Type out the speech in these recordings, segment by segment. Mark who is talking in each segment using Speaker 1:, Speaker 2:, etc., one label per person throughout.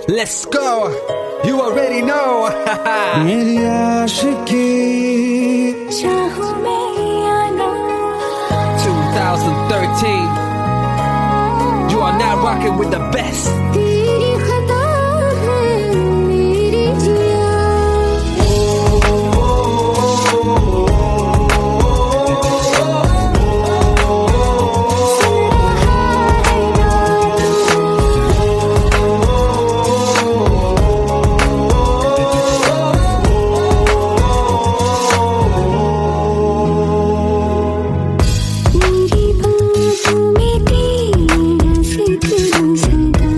Speaker 1: Let's go. You already know.
Speaker 2: मेरी आशिकी
Speaker 3: चाहूं मैं या ना
Speaker 1: 2013. You are now rocking with the best.
Speaker 3: तेरी खता है मेरी जिया मेरी बाहों में तेरा जिक्र सदा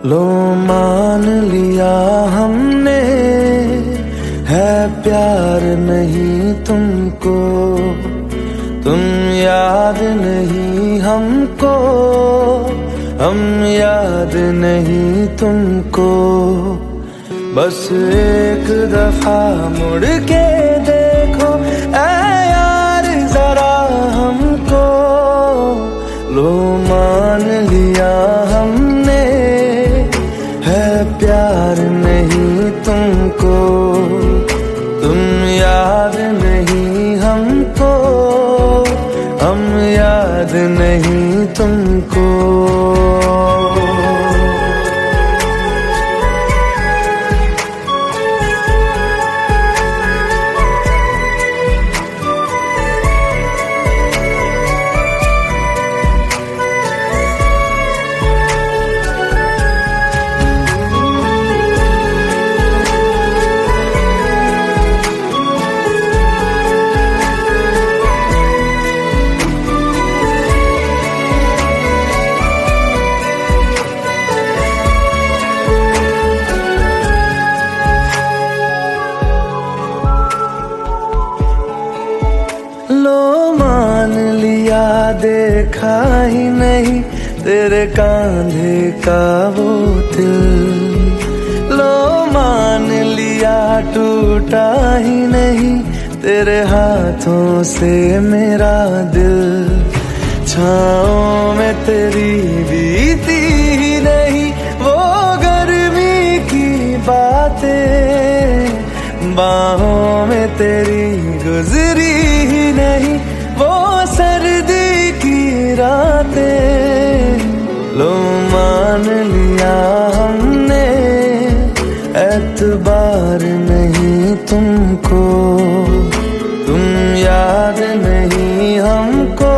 Speaker 2: लो मान लिया हमने, है प्यार नहीं तुमको, तुम याद नहीं हमको, हम याद नहीं तुमको। बस एक दफा मुड़ के देखो ऐ यार जरा हमको, लो मान लिया हमने, है प्यार नहीं तुमको, तुम याद नहीं हमको, हम याद नहीं तुमको। लो मान लिया देखा ही नहीं तेरे कांधे का वो दिल, लो मान लिया टूटा ही नहीं तेरे हाथों से मेरा दिल। छाँव में तेरी बीती ही नहीं वो गर्मी की बातें, बाहों में तेरी गुजरी ही नहीं वो सर्दी की रातें। लो मान लिया हमने, एतबार नहीं तुमको, तुम याद नहीं हमको,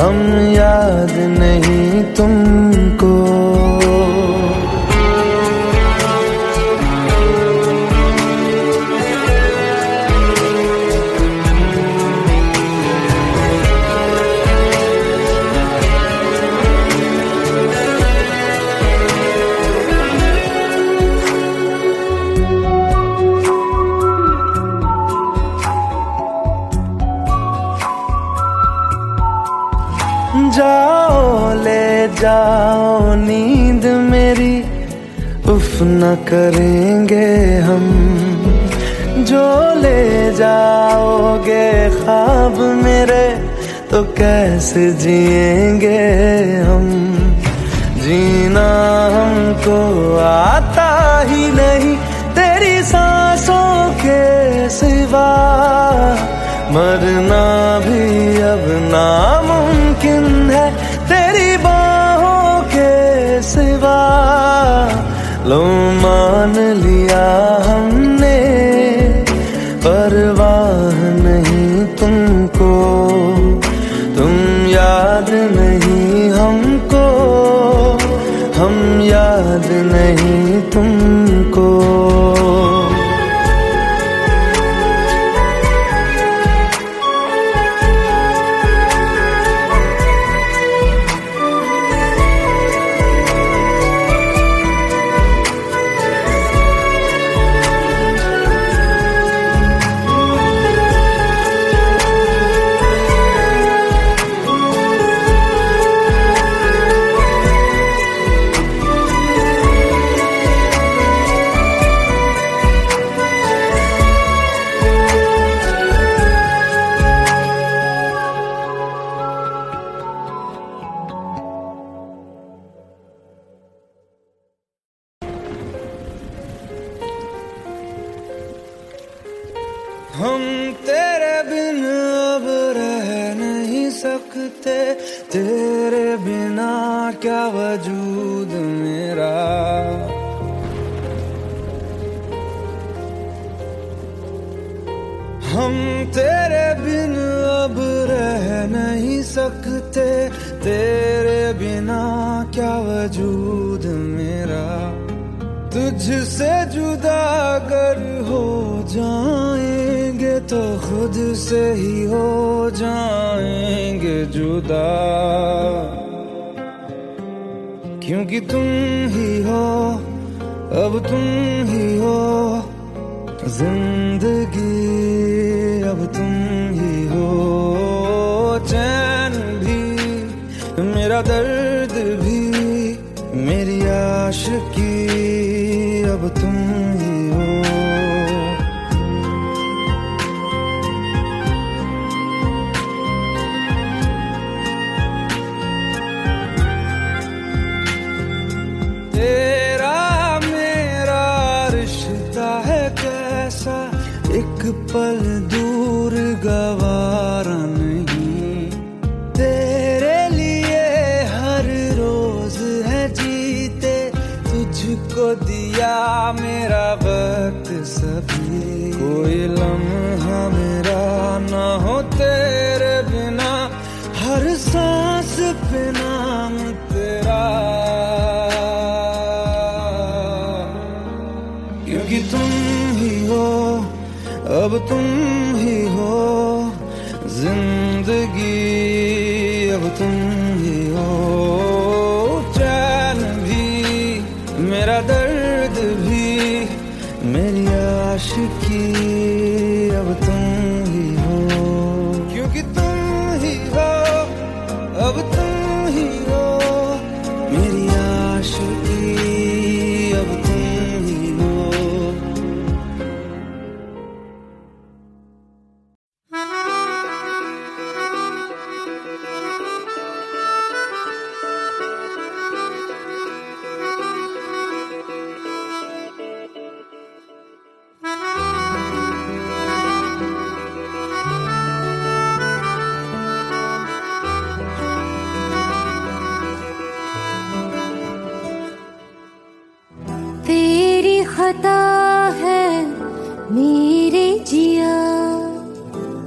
Speaker 2: हम याद नहीं तुमको। जाओ ले जाओ नींद मेरी, उफ न करेंगे हम, जो ले जाओगे ख्वाब मेरे तो कैसे जिएंगे हम। जीना हमको आता ही नहीं तेरी सांसों के सिवा, मरना भी अब नामुमकिन है तेरी बाहों के सिवा। लो मान लिया हमने, परवाह नहीं तुमको, तुम याद नहीं हमको, हम याद नहीं तुमको। हम तेरे बिन अब रह नहीं सकते, तेरे बिना क्या वजूद मेरा। हम तेरे बिन अब रह नहीं सकते, तेरे बिना क्या वजूद मेरा। तुझसे जुदा अगर हो जाएंगे तो खुद से ही हो जाएंगे जुदा। क्योंकि तुम ही हो, अब तुम ही हो जिंदगी, अब तुम ही हो चैन भी, मेरा दर्द भी, मेरी आशिकी, अब तुम ही हो। तेरा मेरा रिश्ता है कैसा, एक पल दूर गवारा नहीं, तेरे लिए हर रोज है जीते, तुझको दिया मेरा वक्त सभी, कोई लम्हा मेरा ना हो तेरे बिना, हर सांस पे नाम तेरा, क्योंकि तुम ही हो, अब तुम ही हो जिंदगी, अब तुम ही हो चैन भी, मेरा दर्द भी, मेरी आशिकी, अब तुम ही हो, क्योंकि तुम ही हो, अब तुम ही हो मेरी आशिकी, अब तुम ही हो।
Speaker 3: तेरी खता है मेरे जिया,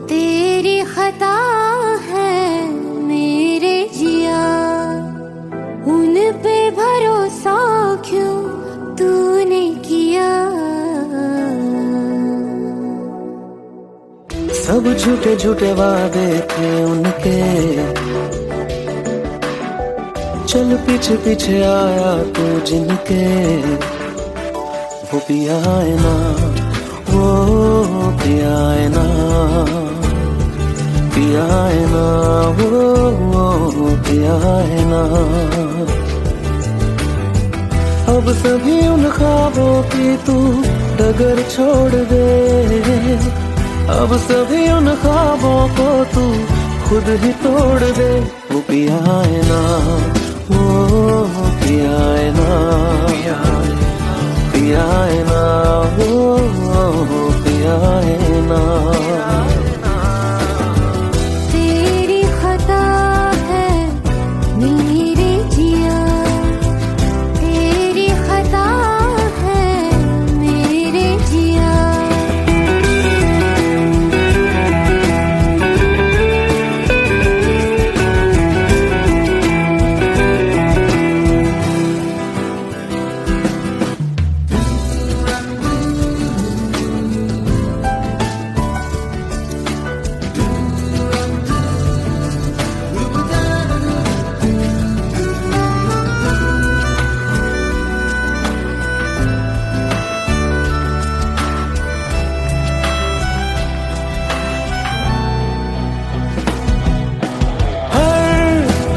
Speaker 3: तेरी खता है मेरे जिया, उन पे भरोसा क्यों तूने किया।
Speaker 2: सब झूठे झूठे वादे थे उनके, चल पीछे पीछे आया तू जिनके, वो पिया है ना, वो पिया है ना, पिया है ना, वो पिया है ना। अब सभी उन ख्वाबों की तू डगर छोड़ दे, अब सभी उन ख्वाबों को तू खुद ही तोड़ दे, वो पिया है ना, वो पिया है ना, पिया है ना, वो पिया है ना।
Speaker 3: तेरी खता है मेरे जिया, तेरी खता है मेरे जिया।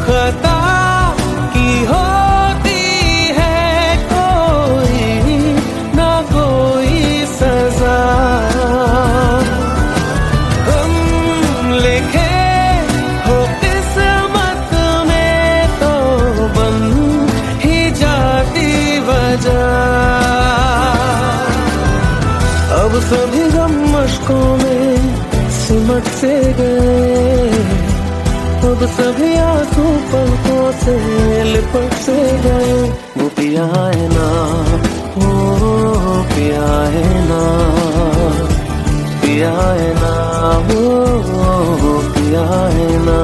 Speaker 2: खता की होती है कोई ना कोई सजा, हम लिखे हो किस्मत में तो बन ही जाती वजह। अब सभी गम मशकों में सिमट से गए, अब सभी आंसू पलकों से लिपट से गए, वो पिया है ना, वो पिया है ना, पिया है ना, वो पिया है ना।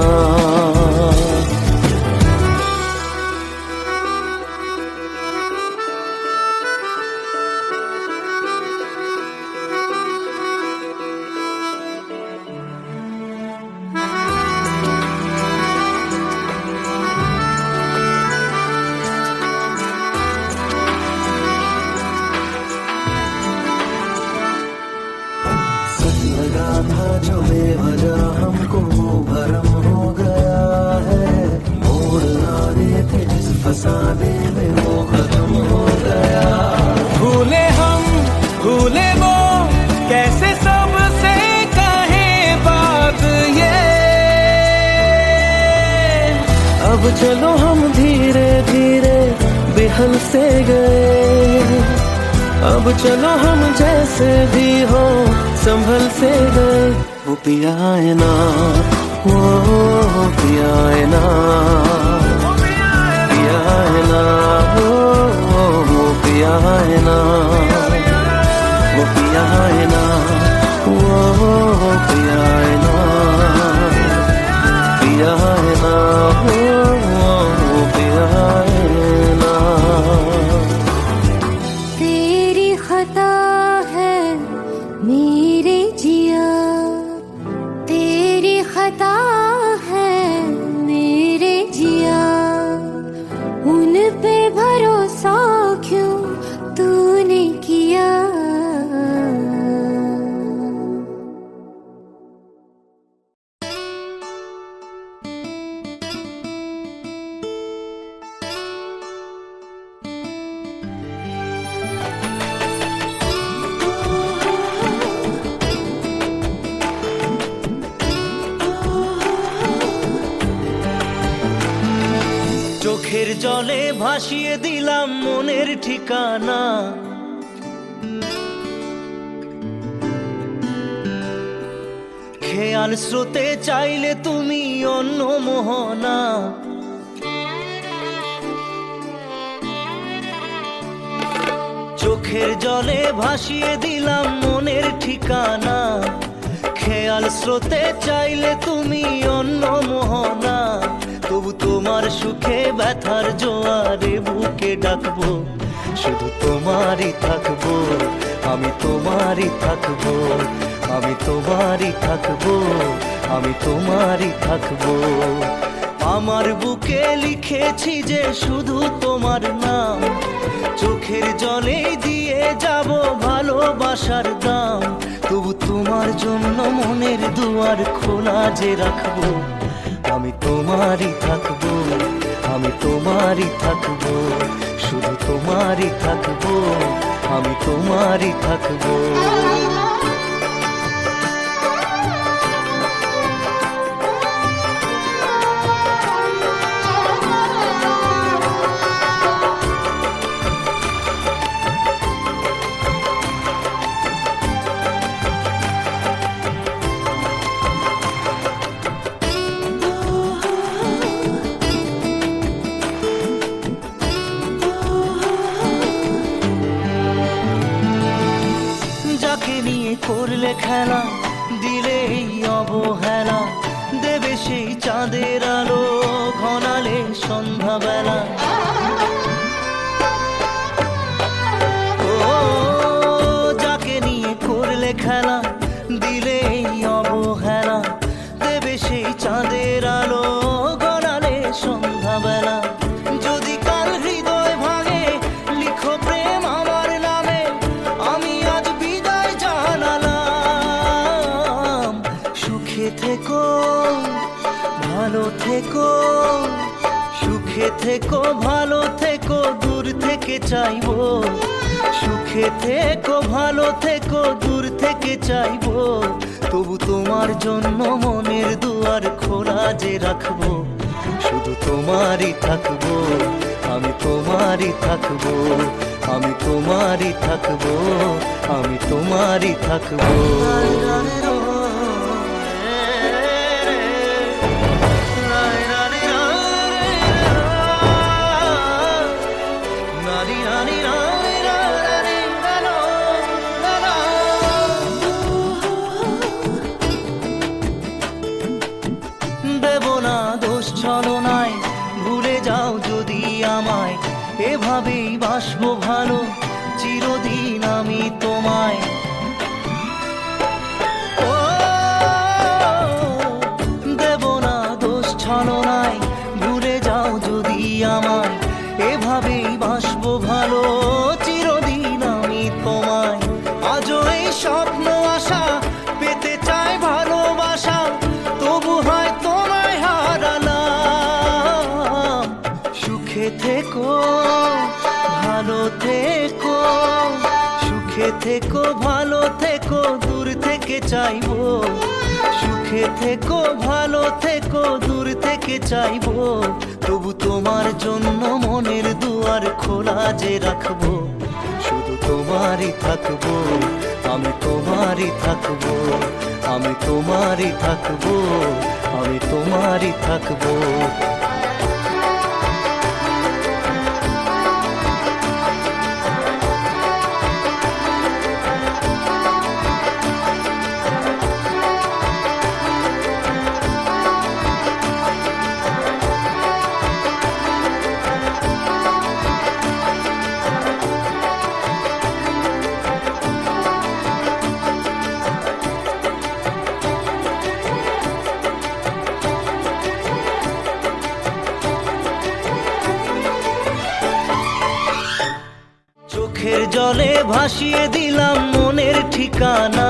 Speaker 2: फसाने में वो खत्म हो गया। भूले हम भूले वो कैसे सबसे कहे बात ये। अब चलो हम धीरे धीरे बेहल से गए। अब चलो हम जैसे भी हो संभल से गए। वो पिया है ना, वो पिया है ना, पिया है ना, वो पिया है ना, वो पिया है ना, वो पिया है ना, पिया है ना, वो पिया है ना।
Speaker 3: तेरी खता है मेरे जिया, तेरी खता है मेरे जिया। उन पे भरोसा क्यों तूने किया।
Speaker 4: চোখের জলে ভাসিয়ে দিলাম মনের ঠিকানা। খেয়াল স্রোতে চাইলে তুমি অন্য মোহনা। চোখের জলে ভাসিয়ে দিলাম মনের ঠিকানা। খেয়াল স্রোতে চাইলে তুমি অন্য মোহনা। তবু তোমার সুখে ব্যথার জোয়ারে বুকে ডাকবো। শুধু তোমারই থাকবো, আমি তোমারই থাকবো, আমি তোমারই থাকবো, আমি তোমারই থাকবো। আমার বুকে লিখেছি যে শুধু তোমার নাম। চোখের জলে দিয়ে যাব ভালোবাসার দাম। তবু তোমার জন্য মনের দুয়ার খোলা যে রাখবো। আমি তোমারই থাকবো, আমি তোমারই থাকবো, শুধু তোমারই থাকবো, আমি তোমারই থাকবো। করলে খেলা দিলে এই অবহেলা। দেবে সেই চাঁদের আলো ঘনালে সন্ধ্যাবেলা। ও যাকে নিয়ে করলে খেলা দিলে এই অবহেলা। দেবে সেই চাঁদের আলো ঘনালে সন্ধ্যাবেলা। যদি কাল হৃদয় ভাঙে লিখো প্রেম আমার নামে। আমি আজ বিদায় জানালাম। সুখে থেকো ভালো থেকো, সুখে থেকো ভালো থেকো, দূর থেকে চাইবো। সুখে থেকো ভালো থেকো, দূর থেকে চাইবো। তবু তোমার জন্য মনের দুয়ার খোলা যে রাখবো। শুধু তোমারই থাকবো, আমি তোমারই থাকবো, আমি তোমারই থাকবো, আমি তোমারই থাকবো। দেব না দোষ ছলনায়, ভুলে যাও যদি আমায়। এভাবেই বাসবো ভালো চিরদিন আমি তোমায়। ও দেব না দোষ ছলনায়, ভুলে যাও যদি আমায়। এভাবেই বাসবো ভালো চিরদিন আমি তোমায়। আজও এই স্বপ্ন আশা পেতে চাই ভালোবাসা। তবু হয় তোমায় হারালাম। সুখে থেকো, ভালো থেকো, সুখে থেকো, ভালো থেকো, দূর থেকে চাইবো। সুখে থেকো, ভালো থেকো, দূর থেকে চাইবো। তবু তোমার জন্য মনের দুয়ার খোলা যে রাখবো। শুধু তোমারই থাকবো, আমি তোমারই থাকবো, আমি তোমারই থাকবো, আমি তোমারই থাকবো। চোখের জলে ভাসিয়ে দিলাম মনের ঠিকানা।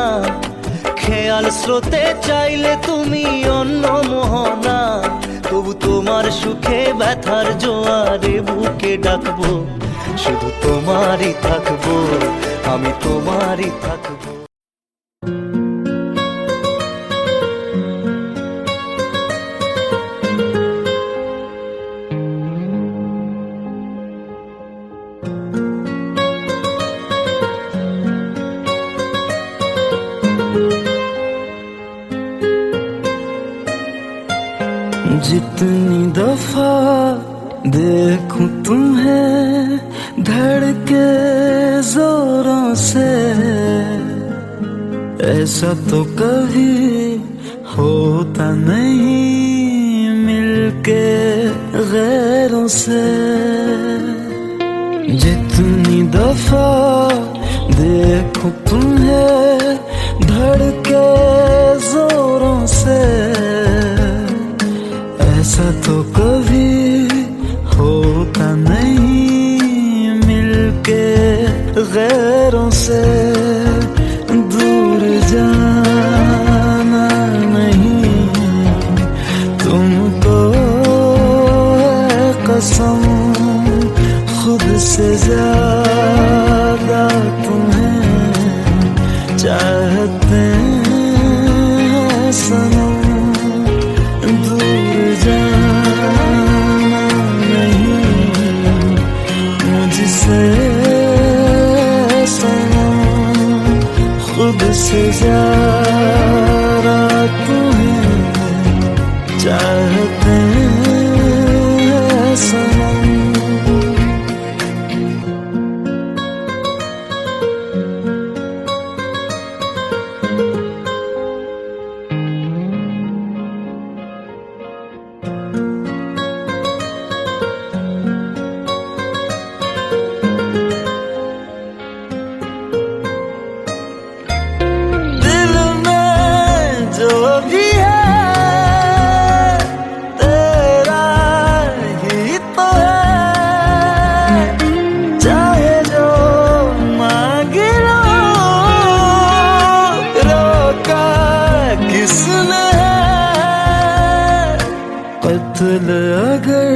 Speaker 4: খেয়াল স্রোতে চাইলে তুমি অন্য মোহনা। তবু তোমার সুখে ব্যথার জোয়ারে বুকে ডাকবো। শুধু তোমারই থাকবো, আমি তোমারই থাকবো।
Speaker 2: जितनी दफा देखूं तुम्हें धड़के जोरों से, ऐसा तो कभी होता नहीं मिलके गैरों से। जितनी दफा देखूं तुम्हें धड़के जोरों से, ऐसा तो कभी होता नहीं मिलके गैरों से। दूर जाना नहीं तुमको है कसम, खुद से ज्यादा तुम्हें चाहते हैं सनम। दूर जाना नहीं मुझसे सनम, खुद से ज्यादा तुम्हें चाहते हैं सनम। कत्ल अगर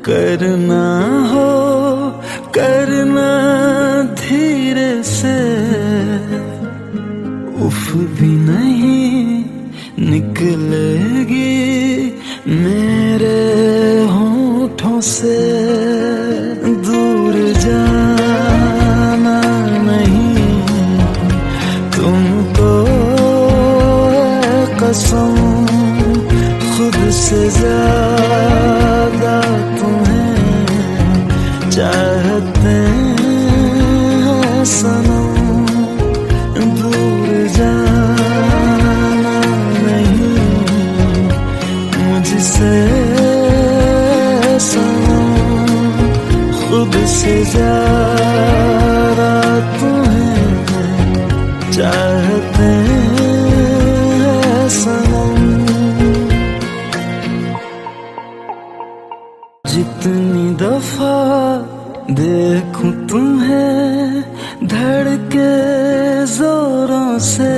Speaker 2: करना हो करना धीरे से, उफ भी नहीं निकलेगी मेरे होठों से। दूर जाना नहीं तुमको है कसम, खुद से ज्यादा तुम्हें चाहते हैं सनम। दूर जाना नहीं मुझसे सनम, खुद से ज्यादा तुम्हें चाहते हैं सनम। जितनी दफा देखूं तुम्हें धड़के जोरों से,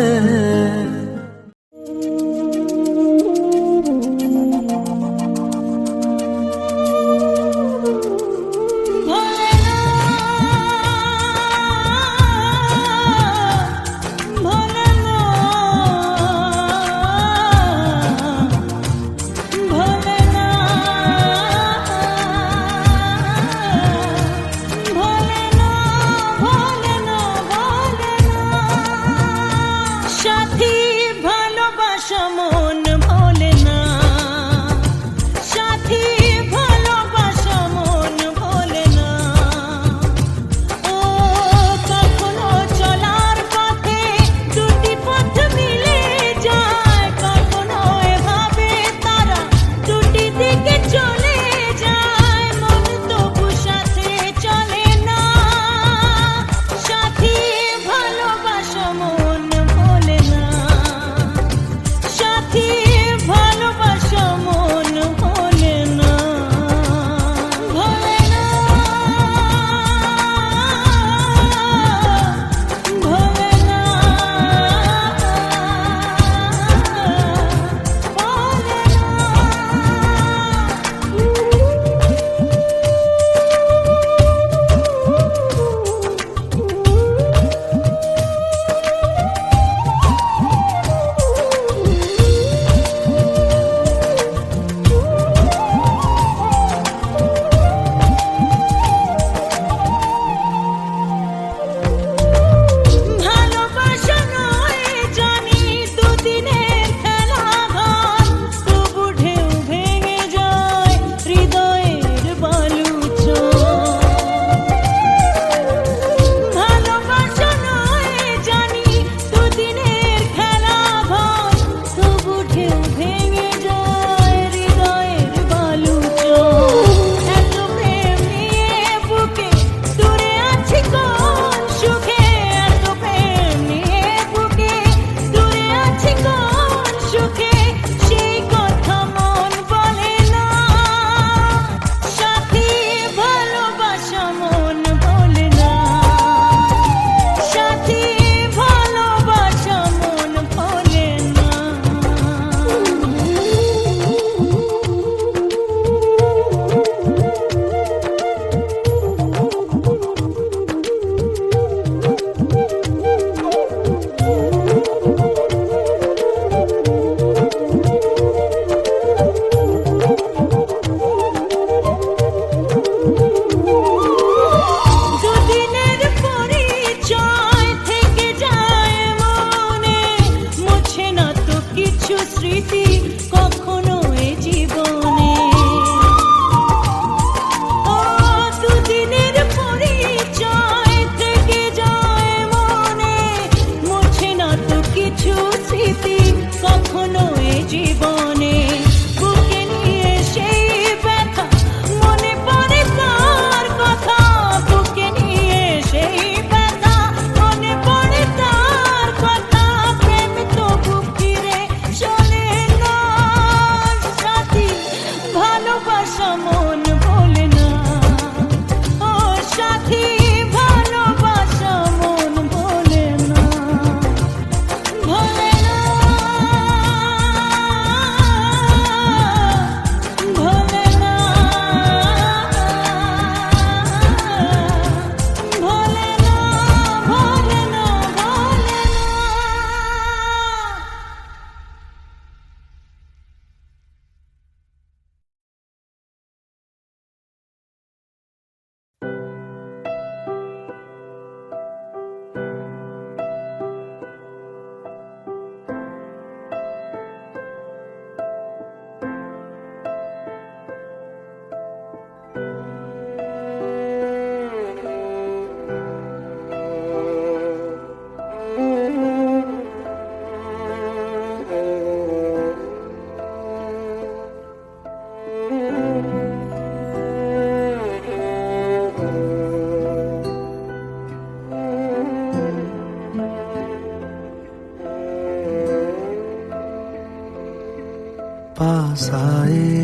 Speaker 2: साए,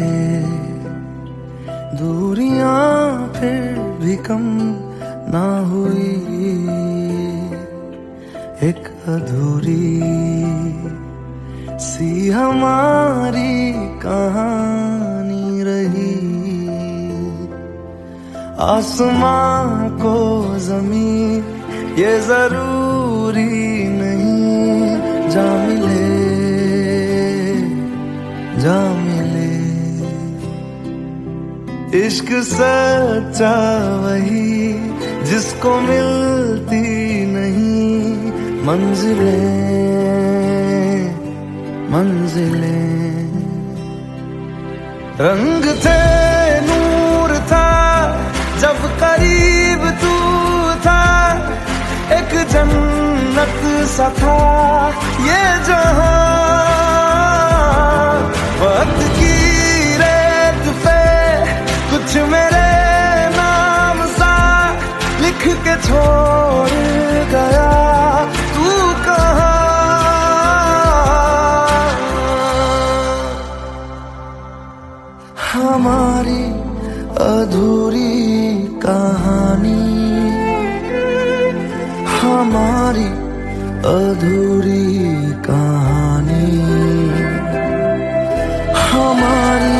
Speaker 2: दूरियां फिर भी कम ना हुई, एक अधूरी सी हमारी कहानी रही। आसमां को जमीन ये जरूरी नहीं, जा मिले जा मिले। इश्क सच्चा वही जिसको मिलती नहीं मंजिलें मंजिलें। रंग थे नूर था जब करीब तू था, एक जन्नत सा था ये जहां। वक्त की रेत पे कुछ मेरे नाम सा लिख के छोड़ गया, तू कहाँ? हमारी अधूरी कहानी, हमारी अधूरी कहानी, हमारी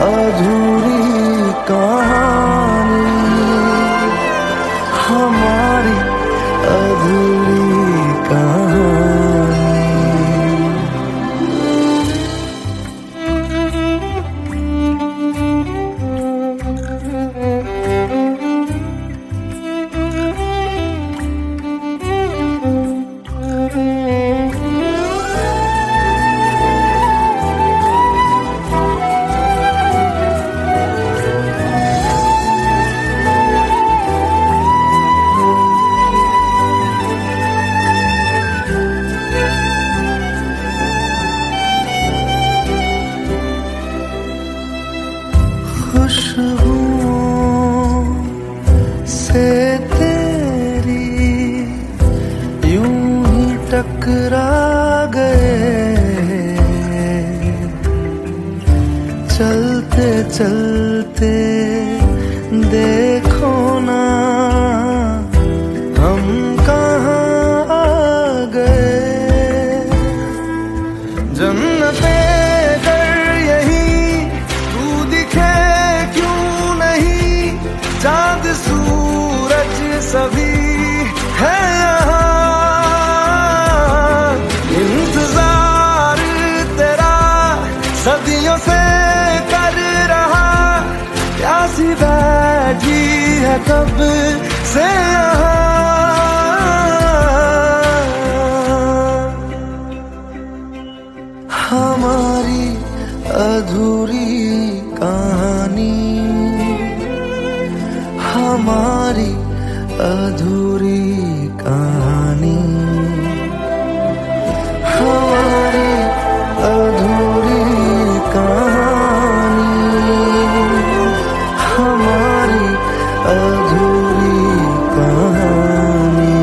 Speaker 2: अधूरी कहानी, हमारी अधूरी कहानी। खुशबुओं से तेरी यूं ही टकरा गए, चलते चलते देखो ना हम कहाँ आ गए। जन्नते चाँद सूरज सभी है यहाँ, इंतजार तेरा सदियों से कर रहा, प्यासी बैठी है कब से यहाँ। हमारी अधूरी कहानी, हमारी अधूरी कहानी, हमारी अधूरी कहानी, हमारी अधूरी कहानी।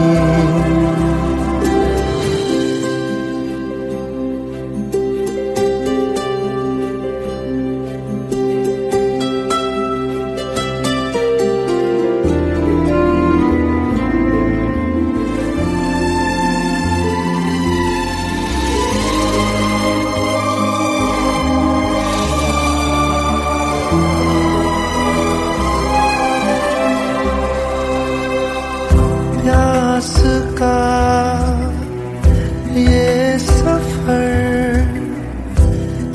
Speaker 2: प्यास का ये सफर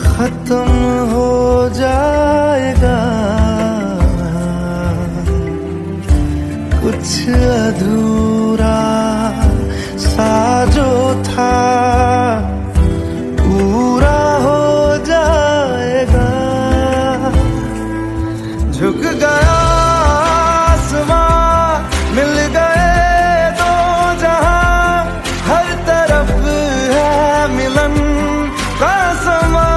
Speaker 2: खत्म हो जाएगा, कुछ अधूरा सा जो था पूरा हो जाएगा। झुक गया आसमां, मिल गए दो जहां, हर तरफ है मिलन का समा।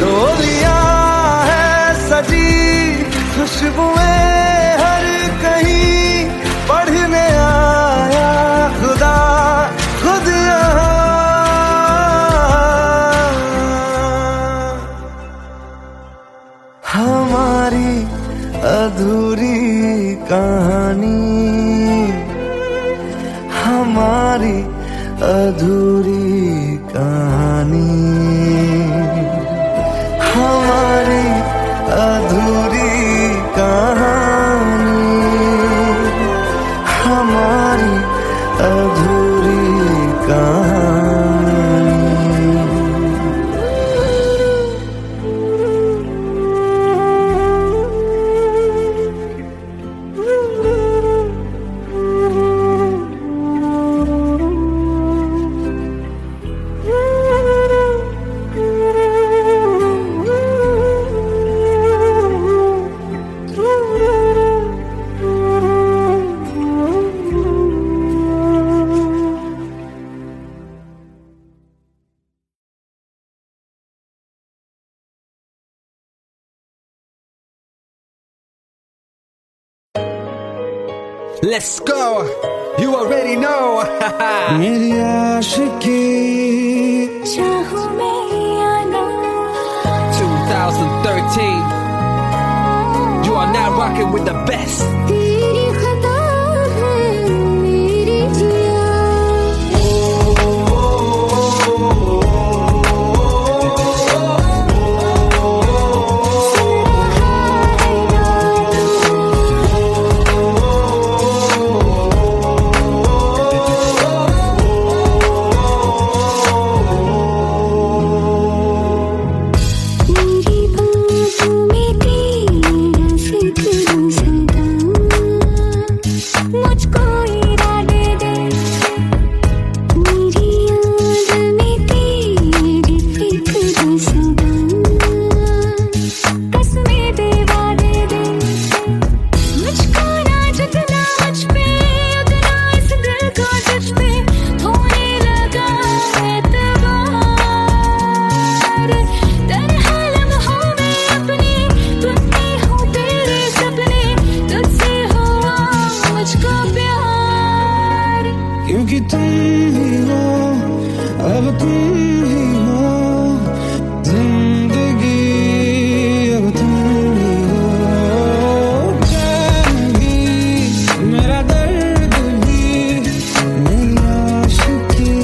Speaker 2: डोलियां है सजी खुशबुएं हर कहीं, पढ़ने आया खुदा खुद यहाँ। अधूरी कहानी, हमारी अधूरी कहानी, हमारी अधूरी कहानी, हमारी अधूरी कहानी।
Speaker 1: Let's go. You already know.
Speaker 2: मेरी आशिकी
Speaker 3: चाहूं मैं या ना
Speaker 1: 2013. You are now rocking with the best.
Speaker 3: तेरी खता है मेरी जिया, मेरी बाहों में तेरा जिक्र सदा, मुझको इरादे दे, मेरी याद में तेरी फिक्र सदा, कसमें दे वादे दे, मुझको ना जगना मुझ पे, उतना इस दिल को तुझ पे होने लगा एतबार, तन्हा लम्हों में अपने बुनती हूँ तेरे सपने, तुझसे हुआ मुझको प्यार,
Speaker 2: क्योंकि तुम ही हो, अब तुम ही हो, जिंदगी अब तुम ही हो, जान भी मेरा दर्द भी, मेरी आशिकी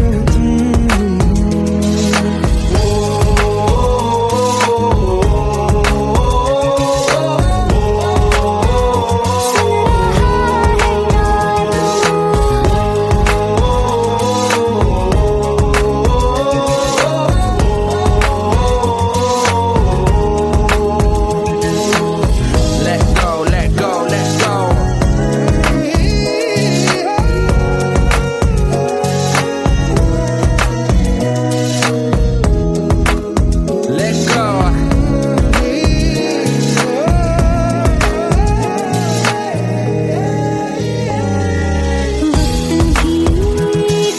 Speaker 2: अब तुम ही हो।
Speaker 1: Let go, let go, let go. Let go.
Speaker 3: वक्त भी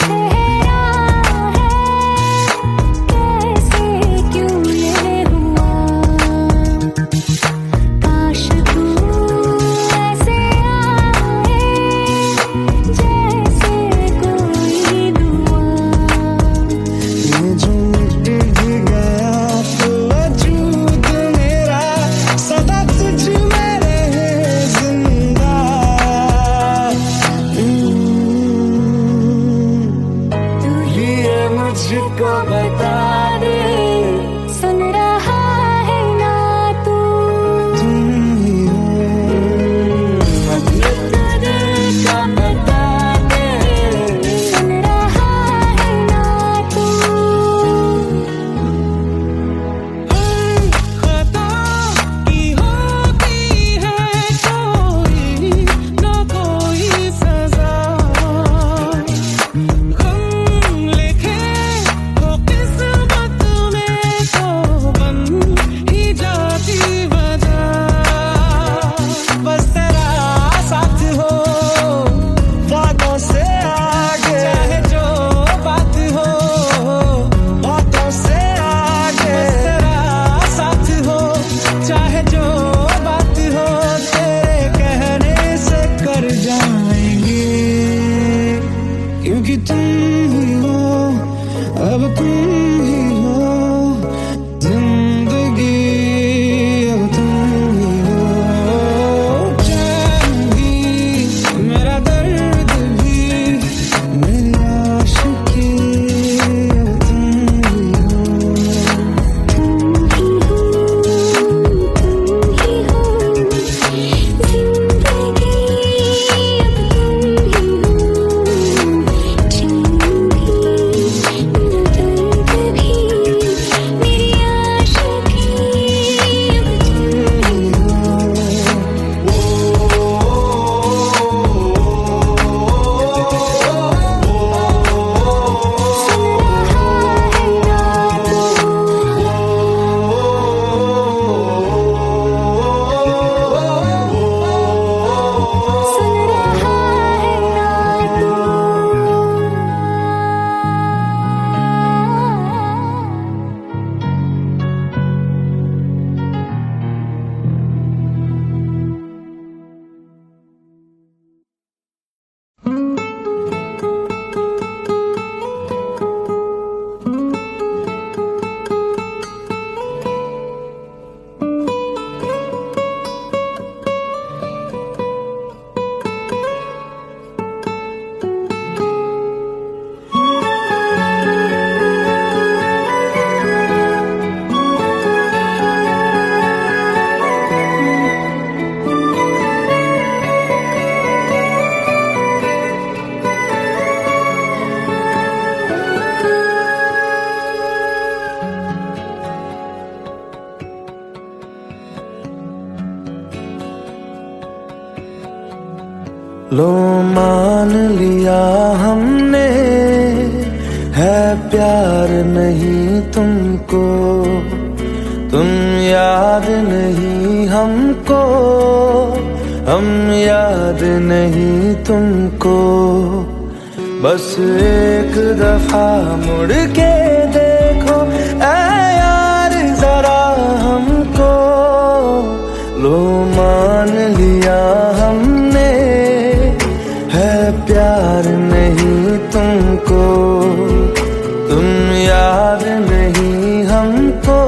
Speaker 3: ठहरा है, कैसे क्यों ये हुआ, काश तू ऐसे आए जैसे कोई दुआ,
Speaker 2: ये जो मिट भी गया तो वजूद मेरा सदा तुझ में रहे जिंदा।
Speaker 3: तू
Speaker 2: ये मुझको बता दे,
Speaker 3: सुन रहा है ना तू,
Speaker 2: तुम ही हो,
Speaker 3: ये तो दिल का बता दे, सुन रहा है ना तू,
Speaker 2: खता की होती है कोई ना कोई सजा, गम लिखे हो किस्मत में तो बन ही जाती वजह, बस तेरा साथ हो बातों से आगे, चाहे जो बात हो बातों से आगे, बस तेरा साथ हो चाहे जो बात हो, तेरे कहने से कर जाएंगे, क्योंकि तुम ही हो, अब तुम ही हो, जिंदगी अब तुम ही हो। लो मान लिया हमने, है प्यार नहीं तुमको, तुम याद नहीं हमको, हम याद नहीं तुमको। बस एक दफा मुड़ के देखो ऐ यार जरा हमको, लो मान लिया हमने, है प्यार नहीं तुमको, तुम याद नहीं हमको,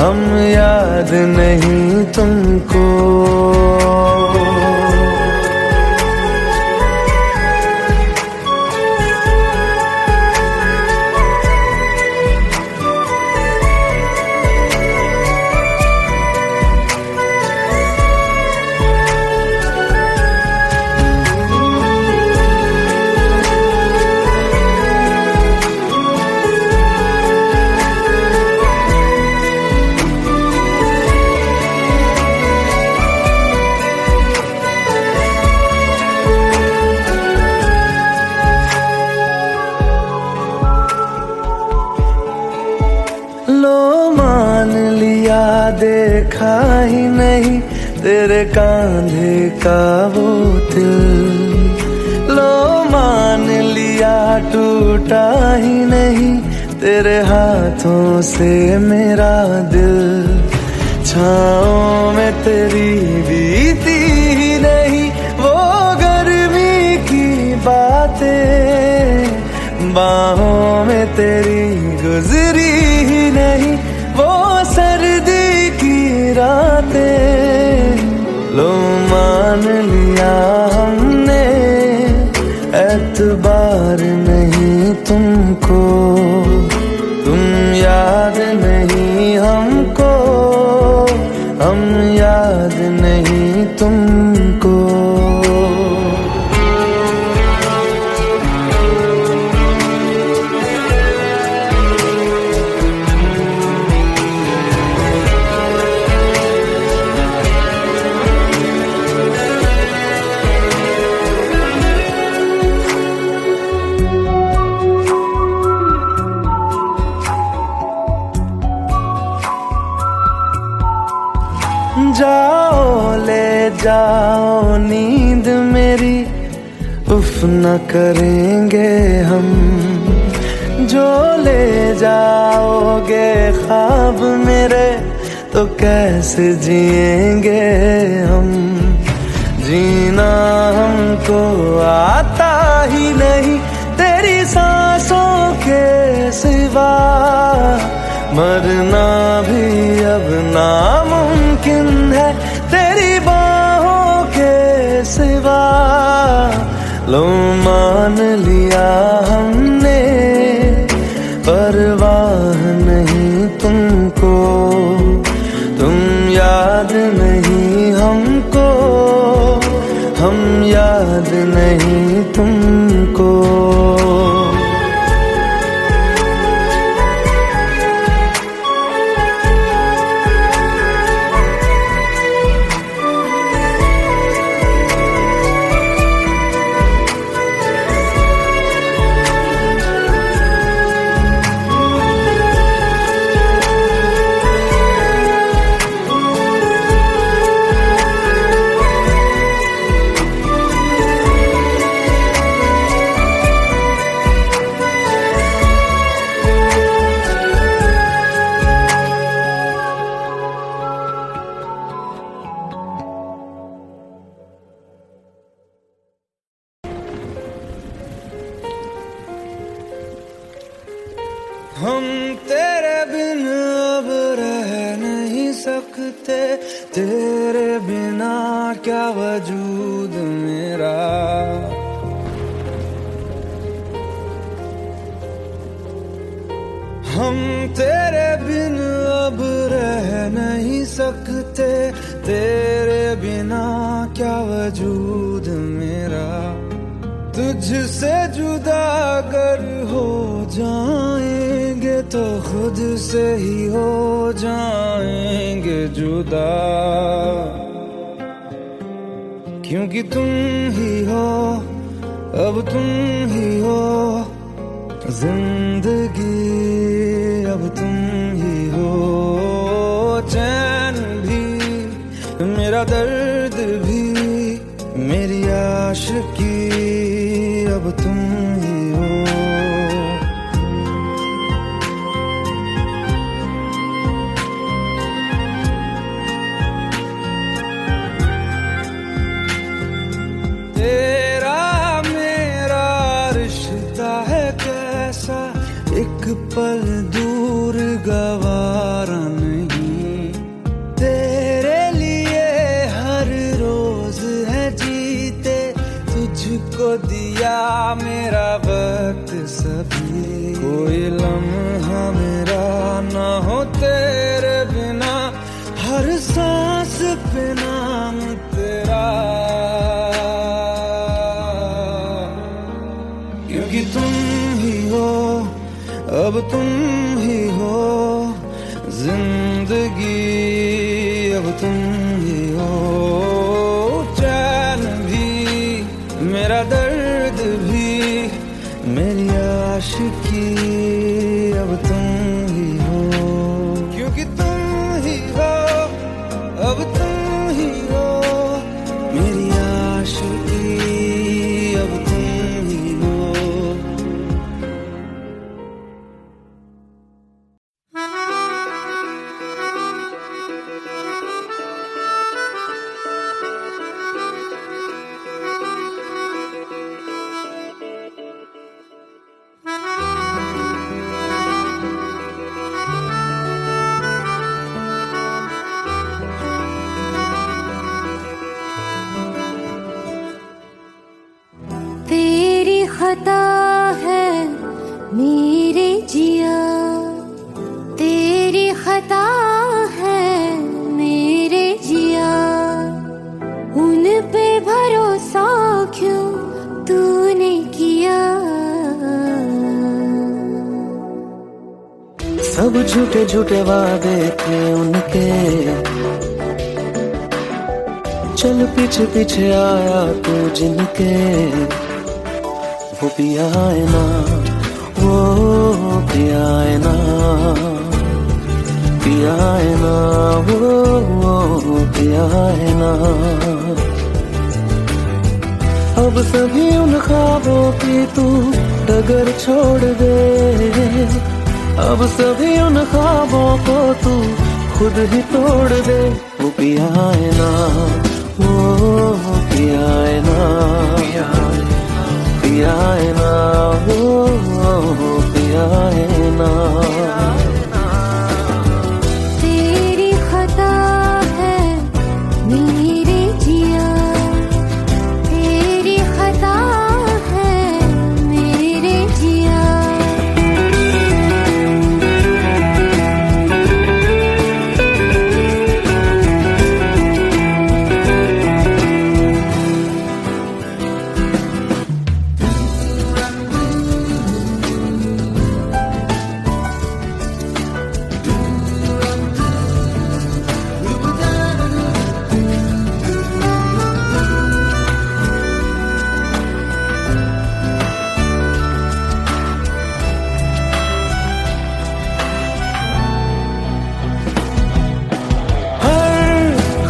Speaker 2: हम याद नहीं तुमको। लो मान लिया देखा ही नहीं तेरे कांधे का वो दिल, लो मान लिया टूटा ही नहीं तेरे हाथों से मेरा दिल। छाँव में तेरी बीती ही नहीं वो गर्मी की बातें, बाहों में तेरी गुजरी ही नहीं वो सर्दी की रातें। लो मान लिया हमने, एतबार नहीं तुमको, तुम याद नहीं हमको, हम याद नहीं तुमको। जाओ ले जाओ नींद मेरी, उफ न करेंगे हम, जो ले जाओगे ख्वाब मेरे तो कैसे जिएंगे हम। जीना हमको आता ही नहीं तेरी सांसों के सिवा, मरना भी अब नामुमकिन है तेरी बाहों के सिवा। लो मान लिया हमने, परवाह नहीं तुमको, तुम याद नहीं हमको, हम याद नहीं तुमको। हम तेरे बिन अब रह नहीं सकते, तेरे बिना क्या वजूद मेरा। हम तेरे बिन अब रह नहीं सकते, तेरे बिना क्या वजूद मेरा। तुझसे जुदा अगर हो जाएंगे तो खुद से ही हो जाएंगे जुदा। क्योंकि तुम ही हो, अब तुम ही हो जिंदगी, अब तुम ही हो चैन भी, मेरा दर्द भी, मेरी आशिकी, अब तुम ही हो। तेरा मेरा रिश्ता है कैसा, एक पल दूर गवारा नहीं, तेरे लिए हर रोज है जीते, तुझको दिया मेरा वक्त सभी, कोई लम्हा मेरा ना हो तेरे बिना, हर सांस पे नाम तेरा, क्योंकि तुम ही हो, अब तुम ही हो जिंदगी, अब तुम ही हो चैन भी, मेरा दर्द भी, मेरी आशिकी, अब तुम ही हो, क्योंकि तुम ही हो, अब तुम ही हो मेरी आशिकी, अब तुम ही हो।
Speaker 3: तेरी खता है मेरे जिया, तेरी खता है मेरे जिया, उन पे भरोसा क्यों तूने किया।
Speaker 2: सब झूठे झूठे वादे थे उनके, चल पीछे पीछे आया तू जिनके, वो पिया है ना, वो पिया है ना, पिया है ना, वो पिया है ना। अब सभी उन ख्वाबों की तू डगर छोड़ दे, अब सभी उन ख्वाबों को तू खुद ही तोड़ दे, वो पिया है ना, वो पिया है ना, पिया है ना, वो पिया है ना।
Speaker 3: तेरी खता है मेरे जिया, तेरी खता है मेरे जिया।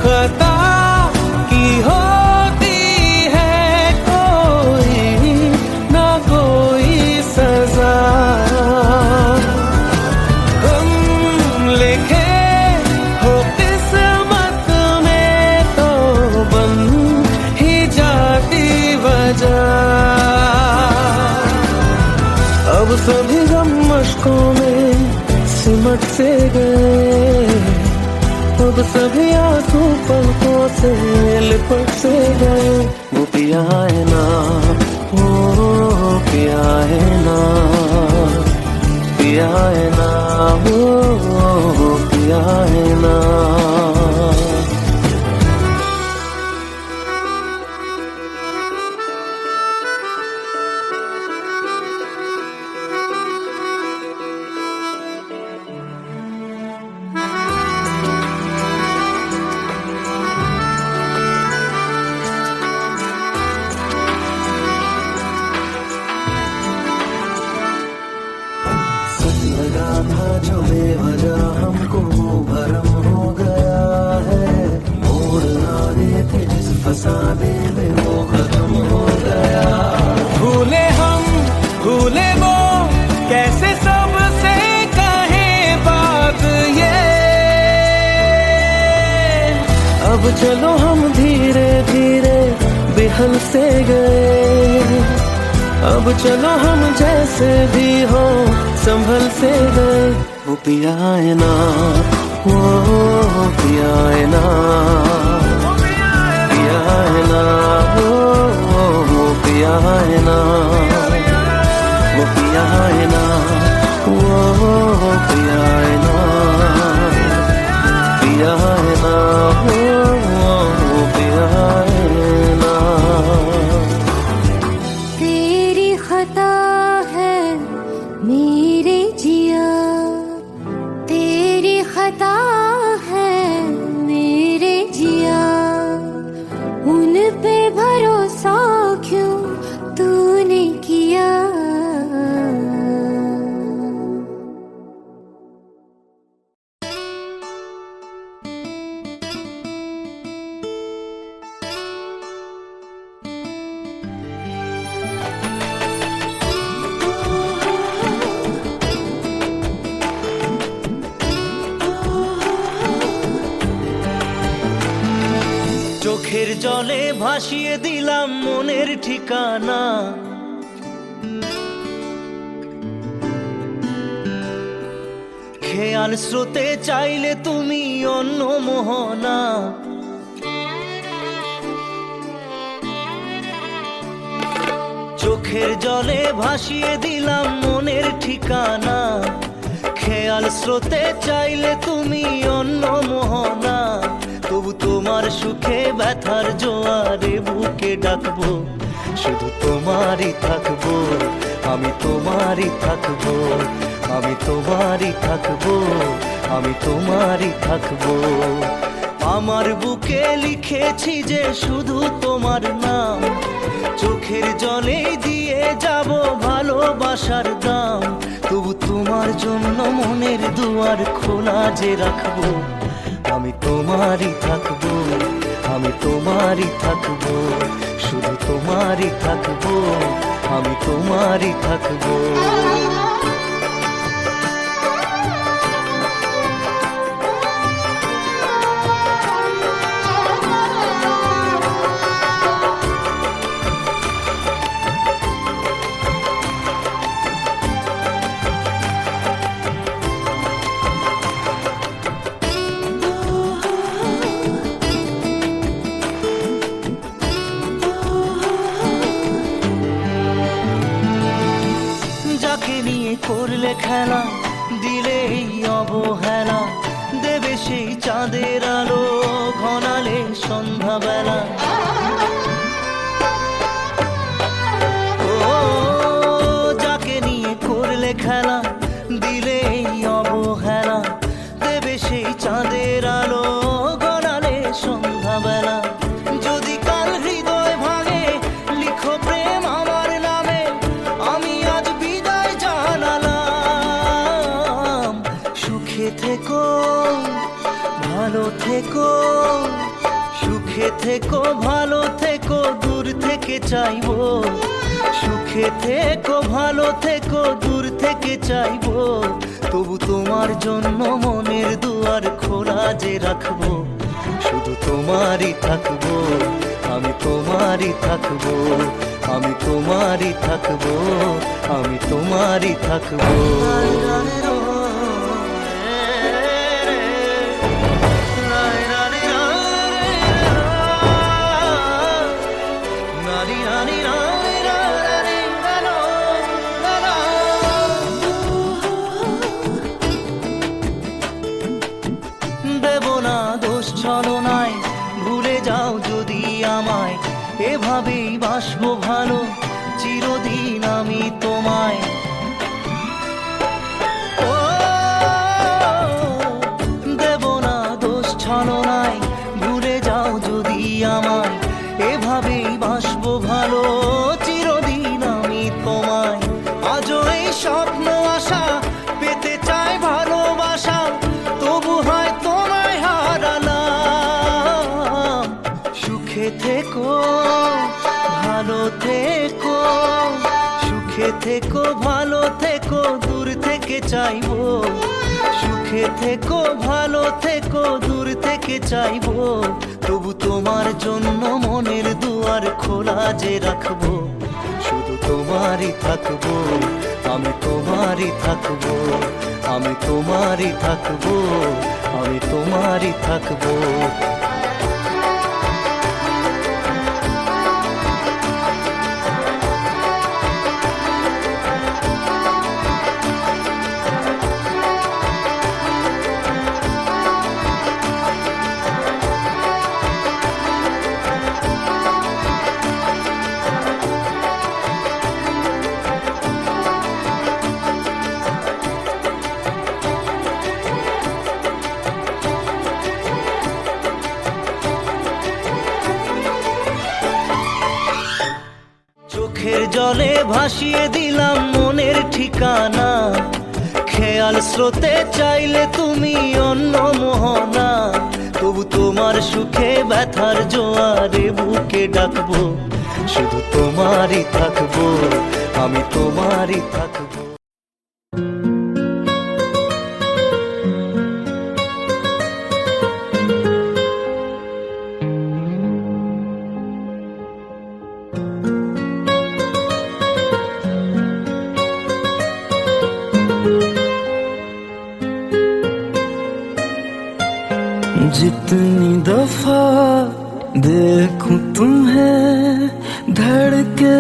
Speaker 2: खता की होती है कोई ना कोई सजा, हम लिखे हो किस्मत में तो बन ही जाती वजह। अब सभी गम मशकों में सिमट से गए, अब सभी आंसू पलकों से लिपट से गए, वो पिया है ना, वो पिया है ना, पिया है ना, वो पिया है ना। अब चलो हम धीरे धीरे बेहल से गए, अब चलो हम जैसे भी हो संभल से गए। वो पिया है ना, वो पिया है ना, पिया है ना, वो पिया है ना, वो पिया है ना, वो पिया है ना, पिया है ना, वो पिया है ना।
Speaker 3: तेरी खता है मेरे जिया, तेरी खता है मेरे जिया, उन पे भरोसा क्यों तूने किया।
Speaker 4: চোখের জলে ভাসিয়ে দিলাম মনের ঠিকানা, খেয়াল স্রোতে চাইলে তুমি অন্য মোহনা। চোখের জলে ভাসিয়ে দিলাম মনের ঠিকানা, খেয়াল স্রোতে চাইলে তুমি অন্য মোহনা। তবু তোমার সুখে ব্যথার জোয়ারে বুকে ডাকবো, শুধু তোমারই থাকবো, আমি তোমারই থাকবো, আমি তোমারই থাকবো, আমি তোমারই থাকবো। আমার বুকে লিখেছি যে শুধু তোমার নাম, চোখের জলে দিয়ে যাব ভালোবাসার দাম। তবু তোমার জন্য মনের দুয়ার খোলা যে রাখবো, আমি তোমারই থাকবো, আমি তোমারই থাকবো, শুধু তোমারই থাকবো, আমি তোমারই থাকবো। যাকে নিয়ে করলে খেলা, দিলে এই অবহেলা, দেবে সেই চাঁদের আলো ঘনালে সন্ধ্যাবেলা। ও যাকে নিয়ে করলে খেলা, দিলে এই অবহেলা, দেবে সেই চাঁদের আলো ঘনালে সন্ধ্যাবেলা। যদি কাল হৃদয় ভাঙে লিখো প্রেম আমার নামে, আমি আজ বিদায় জানালাম। সুখে থেকো ভালো থেকো, সুখে থেকো ভালো থেকো, দূর থেকে চাইবো। সুখে থেকো ভালো থেকো, দূর থেকে চাইবো। তবু তোমার জন্য মনের দুয়ার খোলা যে রাখবো, শুধু তোমারই থাকবো, আমি তোমারই থাকবো, আমি তোমারই থাকবো, আমি তোমারই থাকবো। দেব না দোষ ছলনায়, ভুলে যাও যদি আমায়, এভাবেই বাসবো ভালো চিরদিন আমি তোমায়। ও দেব না দোষ ছলনায়, ভুলে যাও যদি আমায়, এভাবেই বাসবো ভালো চিরদিন আমি তোমায়। আজও এই স্বপ্ন আশা পেতে চাই ভালোবাসা, তবু হয় তোমায় হারালাম। সুখে থেকো ভালো থেকো, সুখে থেকো ভালো থেকো, দূর থেকে চাইবো। সুখে থেকো ভালো থেকো, দূর থেকে চাইবো। জন্য মনের দুয়ার খোলা যে রাখবো, শুধু তোমারই থাকবো, আমি তোমারই থাকবো, আমি তোমারই থাকবো, আমি তোমারই থাকবো। চোখের জলে ভাসিয়ে দিলাম মনের ঠিকানা, খেয়াল স্রোতে চাইলে তুমি অন্য মোহনা, তবু তোমার সুখে ব্যথার জোয়ারে বুকে ডাকবো, শুধু তোমারই থাকবো, আমি তোমারই থাকবো।
Speaker 2: जितनी दफा देखूं तुम्हें धड़के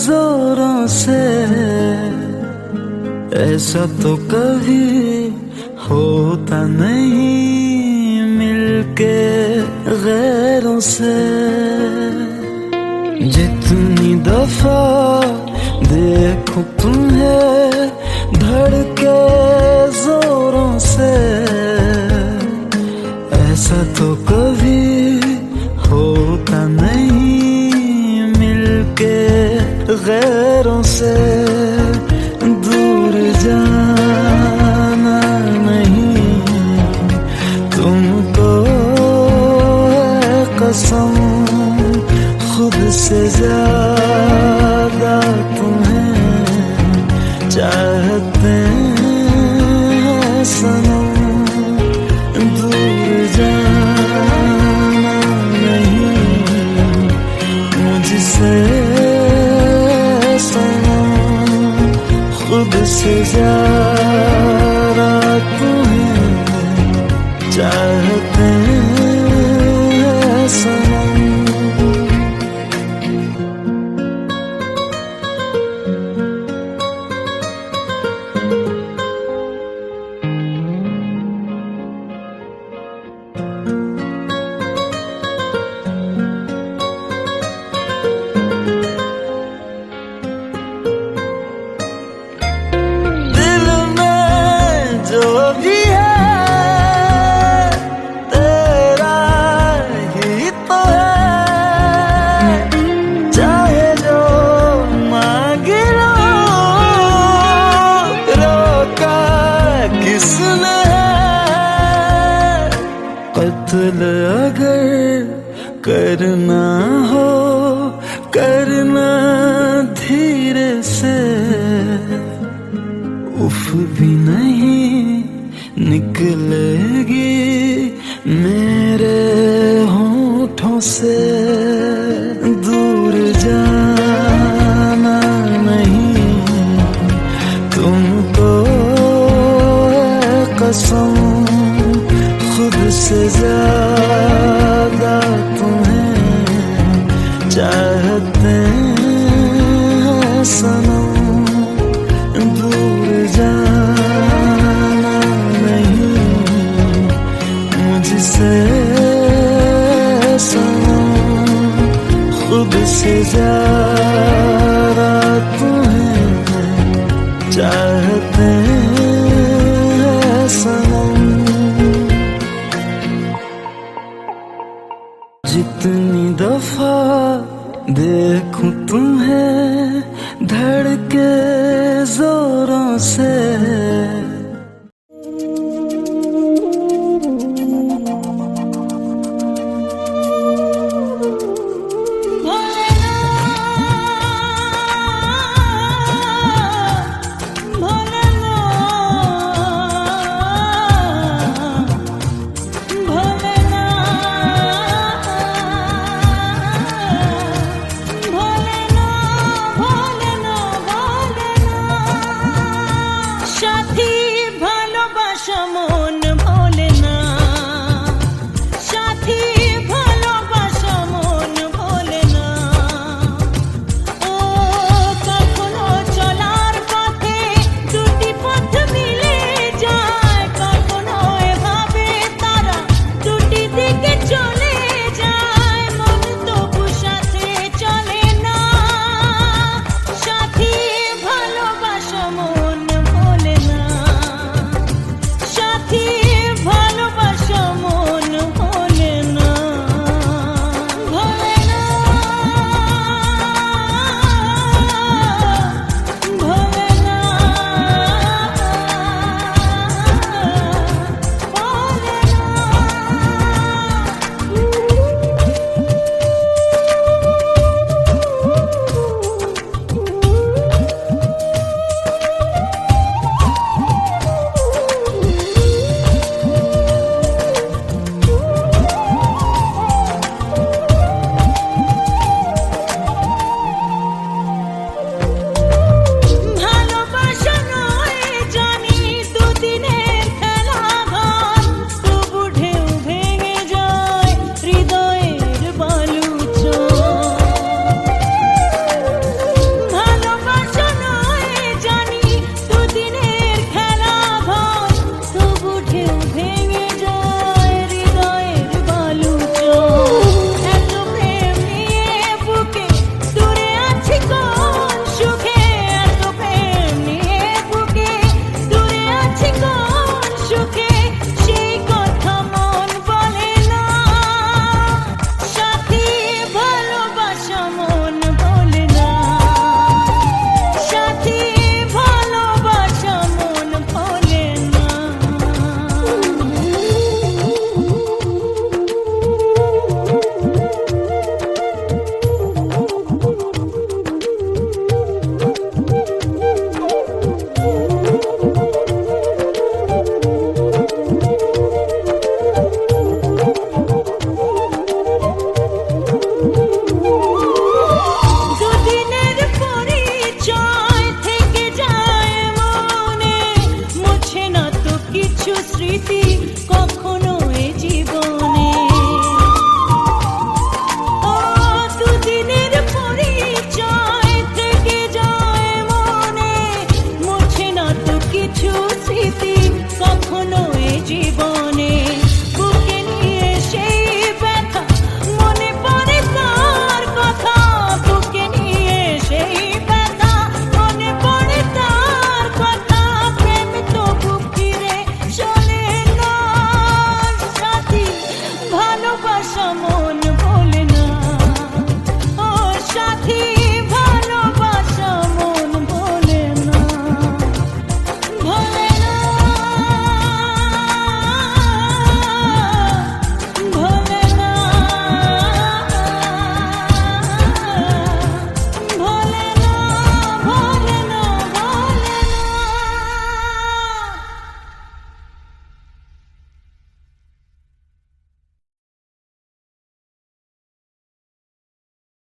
Speaker 2: जोरों से, ऐसा तो कभी होता नहीं मिलके गैरों से। जितनी दफा देखूं तुम्हें धड़के जोरों से, ऐसा तो कभी होता नहीं मिलके गैरों से। दूर जाना नहीं तुमको है कसम, खुद से ज्यादा तुम्हें चाहते हैं सनम। दूर जाना नहीं मुझसे सनम, खुद से ज्यादा तुम्हें चाहते हैं सनम। कत्ल अगर करना हो करना धीरे से, उफ भी नहीं निकलेगी मेरे होठों से। दूर जाना नहीं तुमको है कसम, खुद से ज्यादा तुम्हें चाहते हैं सनम। दूर जाना नहीं मुझसे सनम, खुद से ज्यादा तुम्हें चाहते हैं सनम। जितनी दफा देखूं तुम्हें धड़के जोरों से,